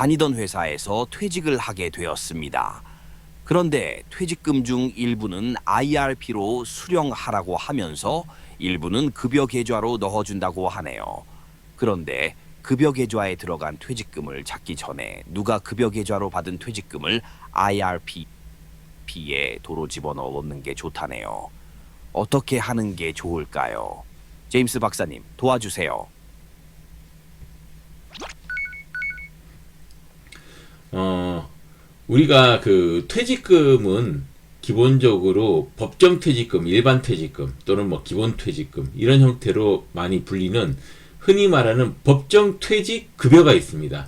다니던 회사에서 퇴직을 하게 되었습니다. 그런데 퇴직금 중 일부는 IRP로 수령하라고 하면서 일부는 급여 계좌로 넣어준다고 하네요. 그런데 급여 계좌에 들어간 퇴직금을 찾기 전에 누가 급여 계좌로 받은 퇴직금을 IRP에 도로 집어넣어 놓는 게 좋다네요. 어떻게 하는 게 좋을까요? 제임스 박사님, 도와주세요. 우리가 그 퇴직금은 기본적으로 법정 퇴직금, 일반 퇴직금 또는 뭐 기본 퇴직금 이런 형태로 많이 불리는 흔히 말하는 법정 퇴직 급여가 있습니다.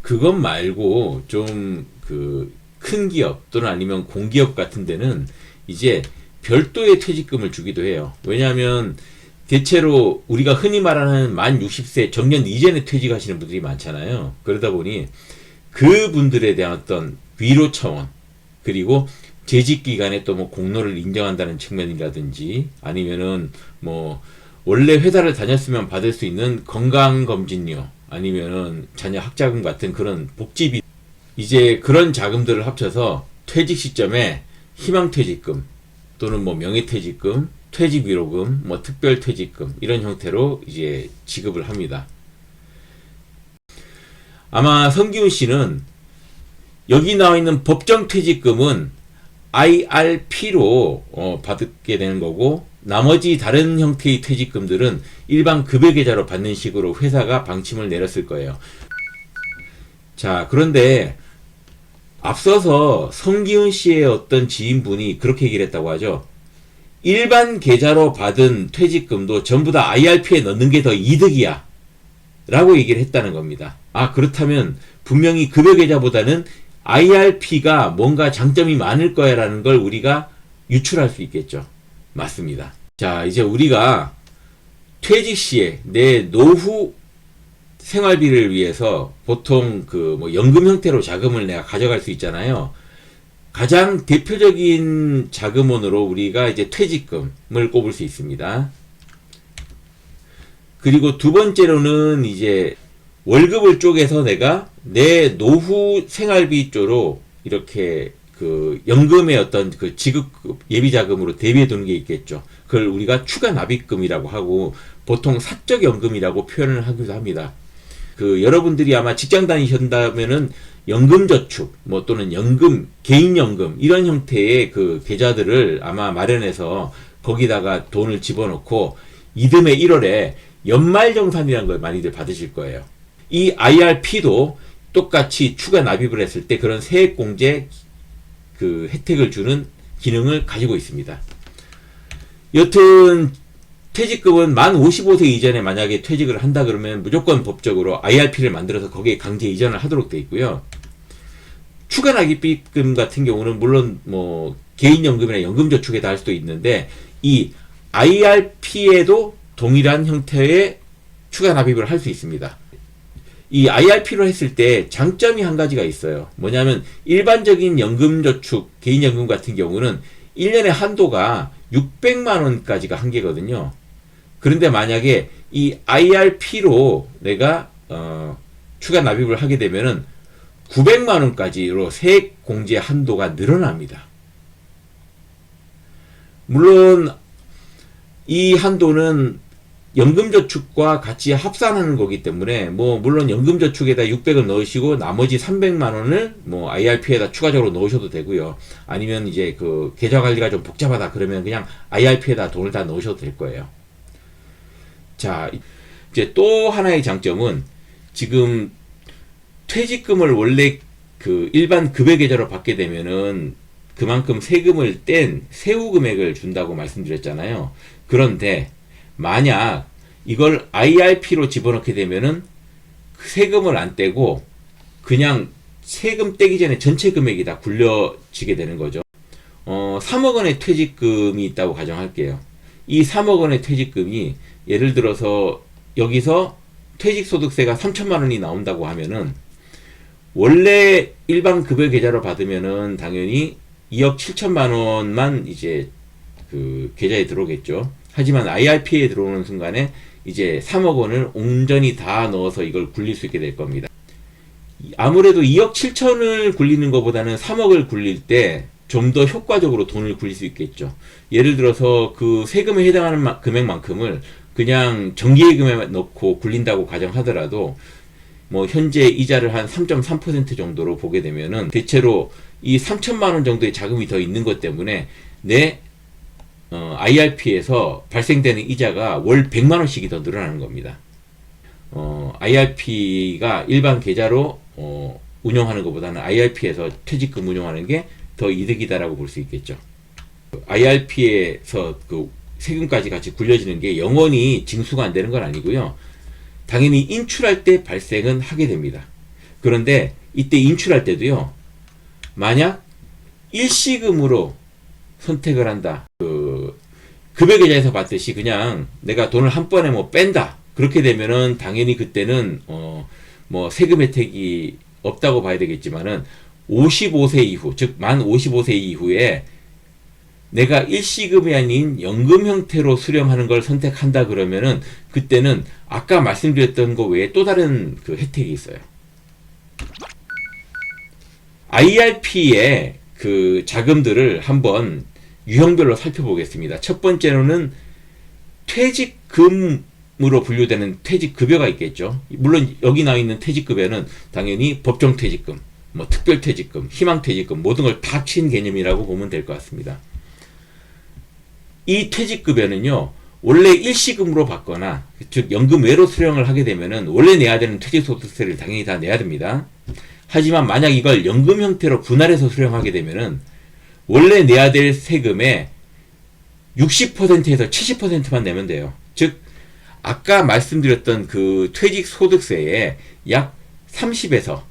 그것 말고 좀 그 큰 기업 또는 아니면 공기업 같은 데는 이제 별도의 퇴직금을 주기도 해요. 왜냐하면 대체로 우리가 흔히 말하는 만 60세 정년 이전에 퇴직하시는 분들이 많잖아요. 그러다 보니 그분들에 대한 어떤 위로 차원, 그리고 재직 기간에 또 뭐 공로를 인정한다는 측면이라든지 아니면은 뭐 원래 회사를 다녔으면 받을 수 있는 건강검진료 아니면은 자녀 학자금 같은 그런 복지비, 이제 그런 자금들을 합쳐서 퇴직 시점에 희망퇴직금 또는 뭐 명예퇴직금, 퇴직위로금, 뭐 특별퇴직금 이런 형태로 이제 지급을 합니다. 아마 성기훈 씨는 여기 나와 있는 법정 퇴직금은 IRP로 받게 되는 거고, 나머지 다른 형태의 퇴직금들은 일반 급여계좌로 받는 식으로 회사가 방침을 내렸을 거예요. 자, 그런데 앞서서 성기훈 씨의 어떤 지인분이 그렇게 얘기를 했다고 하죠. 일반 계좌로 받은 퇴직금도 전부 다 IRP에 넣는 게 더 이득이야 라고 얘기를 했다는 겁니다. 아, 그렇다면 분명히 급여계좌보다는 IRP가 뭔가 장점이 많을 거야 라는 걸 우리가 유출할 수 있겠죠. 맞습니다. 자, 이제 우리가 퇴직 시에 내 노후 생활비를 위해서 보통 그 뭐 연금 형태로 자금을 내가 가져갈 수 있잖아요. 가장 대표적인 자금원으로 우리가 이제 퇴직금을 꼽을 수 있습니다. 그리고 두 번째로는 이제 월급을 쪼개서 내가 내 노후 생활비 쪽으로 이렇게 그 연금의 어떤 그 지급 예비자금으로 대비해 두는 게 있겠죠. 그걸 우리가 추가 납입금이라고 하고 보통 사적연금이라고 표현을 하기도 합니다. 그 여러분들이 아마 직장 다니셨다면은 연금저축 뭐 또는 연금, 개인연금 이런 형태의 그 계좌들을 아마 마련해서 거기다가 돈을 집어넣고 이듬해 1월에 연말정산이라는 걸 많이들 받으실 거예요. 이 IRP도 똑같이 추가 납입을 했을 때 그런 세액공제 그 혜택을 주는 기능을 가지고 있습니다. 여튼 퇴직금은 만 55세 이전에 만약에 퇴직을 한다 그러면 무조건 법적으로 IRP를 만들어서 거기에 강제 이전을 하도록 되어 있고요. 추가 납입금 같은 경우는 물론 뭐 개인연금이나 연금저축에다 할 수도 있는데 이 IRP에도 동일한 형태의 추가 납입을 할 수 있습니다. 이 IRP로 했을 때 장점이 한 가지가 있어요. 뭐냐면 일반적인 연금저축, 개인연금 같은 경우는 1년의 한도가 600만 원까지가 한계거든요. 그런데 만약에 이 IRP로 내가 추가 납입을 하게 되면은 900만 원까지로 세액 공제 한도가 늘어납니다. 물론 이 한도는 연금저축과 같이 합산하는 거기 때문에 뭐 물론 연금저축에다 600을 넣으시고 나머지 300만 원을 뭐 IRP에다 추가적으로 넣으셔도 되고요. 아니면 이제 그 계좌 관리가 좀 복잡하다 그러면 그냥 IRP에다 돈을 다 넣으셔도 될 거예요. 자, 이제 또 하나의 장점은 지금 퇴직금을 원래 그 일반 급여계좌로 받게 되면은 그만큼 세금을 뗀 세후 금액을 준다고 말씀드렸잖아요. 그런데 만약 이걸 IRP로 집어넣게 되면은 세금을 안 떼고 그냥 세금 떼기 전에 전체 금액이 다 굴려지게 되는 거죠. 3억 원의 퇴직금이 있다고 가정할게요. 이 3억 원의 퇴직금이 예를 들어서 여기서 퇴직소득세가 3천만 원이 나온다고 하면은 원래 일반 급여 계좌로 받으면은 당연히 2억 7천만 원만 이제 그 계좌에 들어오겠죠. 하지만 IRP에 들어오는 순간에 이제 3억 원을 온전히 다 넣어서 이걸 굴릴 수 있게 될 겁니다. 아무래도 2억 7천을 굴리는 것보다는 3억을 굴릴 때 좀 더 효과적으로 돈을 굴릴 수 있겠죠. 예를 들어서 그 세금에 해당하는 금액만큼을 그냥 정기예금에 넣고 굴린다고 가정하더라도 뭐 현재 이자를 한 3.3% 정도로 보게 되면은 대체로 이 3천만 원 정도의 자금이 더 있는 것 때문에 내 IRP에서 발생되는 이자가 월 100만 원씩이 더 늘어나는 겁니다. IRP가 일반 계좌로 운영하는 것보다는 IRP에서 퇴직금 운영하는 게 더 이득이다라고 볼 수 있겠죠. IRP에서 그 세금까지 같이 굴려지는 게 영원히 징수가 안 되는 건 아니고요. 당연히 인출할 때 발생은 하게 됩니다. 그런데 이때 인출할 때도요. 만약 일시금으로 선택을 한다. 그 급여계좌에서 봤듯이 그냥 내가 돈을 한 번에 뭐 뺀다. 그렇게 되면은 당연히 그때는 뭐 세금 혜택이 없다고 봐야 되겠지만은 55세 이후, 즉 만 55세 이후에 내가 일시금이 아닌 연금 형태로 수령하는 걸 선택한다 그러면은 그때는 아까 말씀드렸던 거 외에 또 다른 그 혜택이 있어요. IRP의 그 자금들을 한번 유형별로 살펴보겠습니다. 첫 번째로는 퇴직금으로 분류되는 퇴직급여가 있겠죠. 물론 여기 나와 있는 퇴직급여는 당연히 법정퇴직금, 뭐 특별퇴직금, 희망퇴직금 모든 걸 다 친 개념이라고 보면 될 것 같습니다. 이 퇴직급여는요, 원래 일시금으로 받거나, 즉, 연금 외로 수령을 하게 되면은, 원래 내야 되는 퇴직소득세를 당연히 다 내야 됩니다. 하지만 만약 이걸 연금 형태로 분할해서 수령하게 되면은, 원래 내야 될 세금의 60%에서 70%만 내면 돼요. 즉, 아까 말씀드렸던 그 퇴직소득세의 약 30에서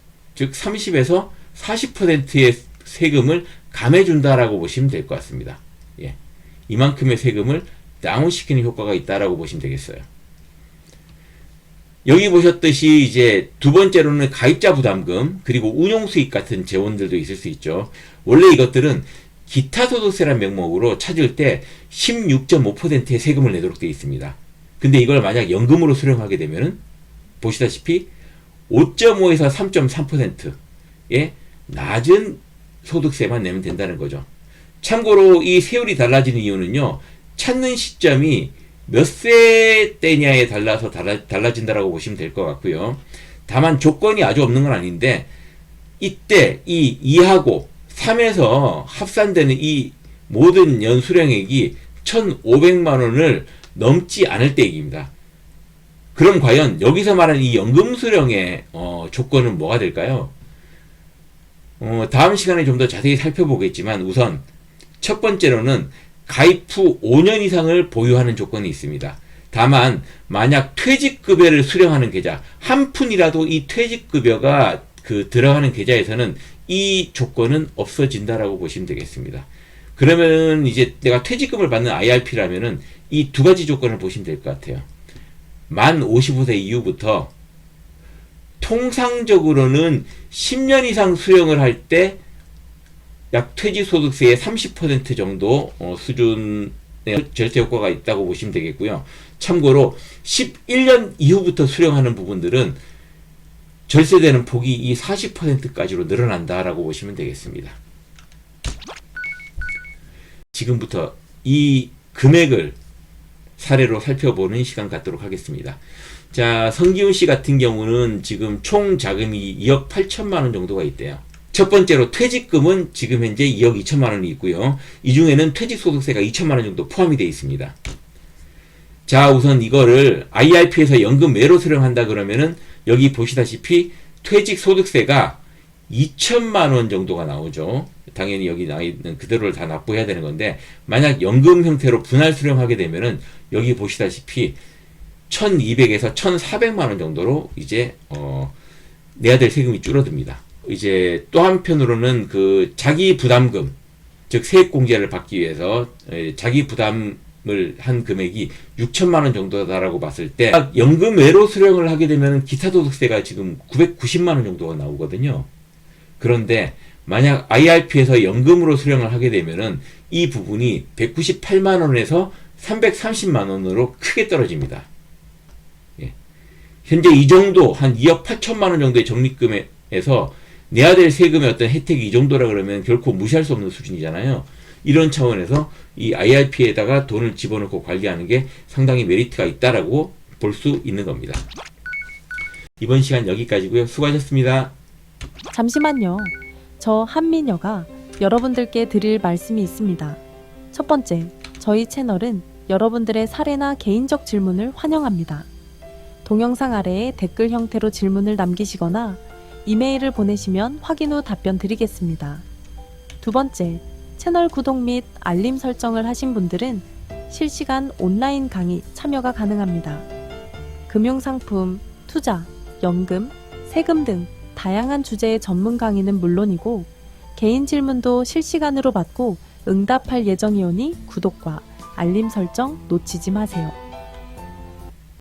40%의 세금을 감해준다라고 보시면 될 것 같습니다. 예. 이만큼의 세금을 다운시키는 효과가 있다라고 보시면 되겠어요. 여기 보셨듯이 이제 두 번째로는 가입자 부담금 그리고 운용수익 같은 재원들도 있을 수 있죠. 원래 이것들은 기타 소득세라는 명목으로 찾을 때 16.5%의 세금을 내도록 되어 있습니다. 근데 이걸 만약 연금으로 수령하게 되면은 보시다시피 5.5에서 3.3%의 낮은 소득세만 내면 된다는 거죠. 참고로 이 세율이 달라지는 이유는요, 찾는 시점이 몇 세 때냐에 달라서 달라진다라고 보시면 될 것 같고요. 다만 조건이 아주 없는 건 아닌데, 이때 이 2하고 3에서 합산되는 이 모든 연수령액이 1,500만 원을 넘지 않을 때 얘기입니다. 그럼 과연 여기서 말하는 이 연금 수령의 조건은 뭐가 될까요? 다음 시간에 좀 더 자세히 살펴보겠지만 우선 첫 번째로는 가입 후 5년 이상을 보유하는 조건이 있습니다. 다만 만약 퇴직급여를 수령하는 계좌 한 푼이라도 이 퇴직급여가 그 들어가는 계좌에서는 이 조건은 없어진다라고 보시면 되겠습니다. 그러면 이제 내가 퇴직금을 받는 IRP라면은 이 두 가지 조건을 보시면 될 것 같아요. 만 55세 이후부터 통상적으로는 10년 이상 수령을 할 때 약 퇴직소득세의 30% 정도 수준의 절세 효과가 있다고 보시면 되겠고요. 참고로 11년 이후부터 수령하는 부분들은 절세되는 폭이 이 40%까지로 늘어난다라고 보시면 되겠습니다. 지금부터 이 금액을 사례로 살펴보는 시간 갖도록 하겠습니다. 자, 성기훈 씨 같은 경우는 지금 총 자금이 2억 8천만 원 정도가 있대요. 첫 번째로 퇴직금은 지금 현재 2억 2천만 원이 있고요. 이 중에는 퇴직소득세가 2천만 원 정도 포함이 되어 있습니다. 자, 우선 이거를 IRP에서 연금 외로 수령한다 그러면은 여기 보시다시피 퇴직소득세가 2천만 원 정도가 나오죠. 당연히 여기 나와 있는 그대로를 다 납부해야 되는 건데, 만약 연금 형태로 분할 수령하게 되면은 여기 보시다시피 1,200에서 1,400만 원 정도로 이제 내야 될 세금이 줄어듭니다. 이제 또 한편으로는 그 자기 부담금, 즉 세액 공제를 받기 위해서 자기 부담을 한 금액이 6천만 원 정도다라고 봤을 때 연금 외로 수령을 하게 되면 기타 소득세가 지금 990만 원 정도가 나오거든요. 그런데 만약 IRP에서 연금으로 수령을 하게 되면은 이 부분이 198만 원에서 330만 원으로 크게 떨어집니다. 예. 현재 이 정도 한 2억 8천만 원 정도의 적립금에 차원에서 내야 될 세금의 어떤 혜택이 이 정도라 그러면 결코 무시할 수 없는 수준이잖아요. 이런 차원에서 이 IRP에다가 돈을 집어넣고 관리하는 게 상당히 메리트가 있다라고 볼 수 있는 겁니다. 이번 시간 여기까지고요. 수고하셨습니다. 잠시만요. 저 한민여가 여러분들께 드릴 말씀이 있습니다. 첫 번째, 저희 채널은 여러분들의 사례나 개인적 질문을 환영합니다. 동영상 아래에 댓글 형태로 질문을 남기시거나 이메일을 보내시면 확인 후 답변 드리겠습니다. 두 번째, 채널 구독 및 알림 설정을 하신 분들은 실시간 온라인 강의 참여가 가능합니다. 금융상품, 투자, 연금, 세금 등 다양한 주제의 전문 강의는 물론이고 개인 질문도 실시간으로 받고 응답할 예정이오니 구독과 알림 설정 놓치지 마세요.